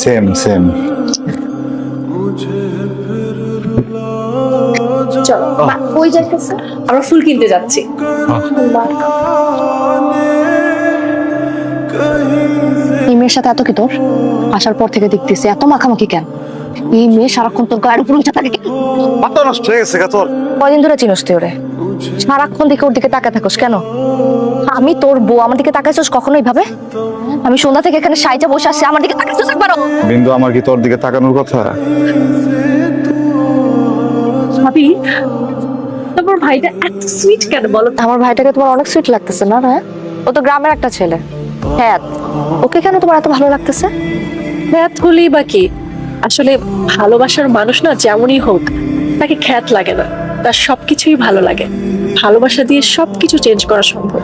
Same same. চলো কই যাইতেছে? আমরা ফুল কিনতে যাচ্ছি। এই মেয়ের সাথে এত কি তোর? আসার পর থেকে দেখতেছি এত মাখামাখি কেন? এই মেয়ে সারাক্ষণ তোর গায়ের উপর উঠে থাকে কেন? মাথা নষ্ট হয়ে গেছে তোর। কয়দিন ধরে চিনস তুই ওরে? সারাক্ষণ দিকে ওর দিকে তাকায় থাকোস কেন? আমি তোর বউ, আমার দিকে তাকাইছস কখনোই ভাবে? আমি সন্ধ্যা থেকে এখানে সাইজা বসে আছি, আমার দিকে তাকাইছস একবারও? বিন্দু, আমার কি তোর দিকে তাকানোর কথা? ভাবি তোমার ভাইটা এত সুইট কেন বলো? আমার ভাইটাকে তোমার অনেক সুইট লাগতেছে না? হ্যাঁ, ও তো গ্রামের একটা ছেলে। হ্যাঁ, ওকে কেন তোমার এত ভালো লাগতেছে? খ্যাত হলেই বা কি? আসলে ভালোবাসার মানুষ না যেমনই হোক, তাকে খ্যাত লাগে না, তার সবকিছুই ভালো লাগে। ভালোবাসা দিয়ে সবকিছু চেঞ্জ করা সম্ভব।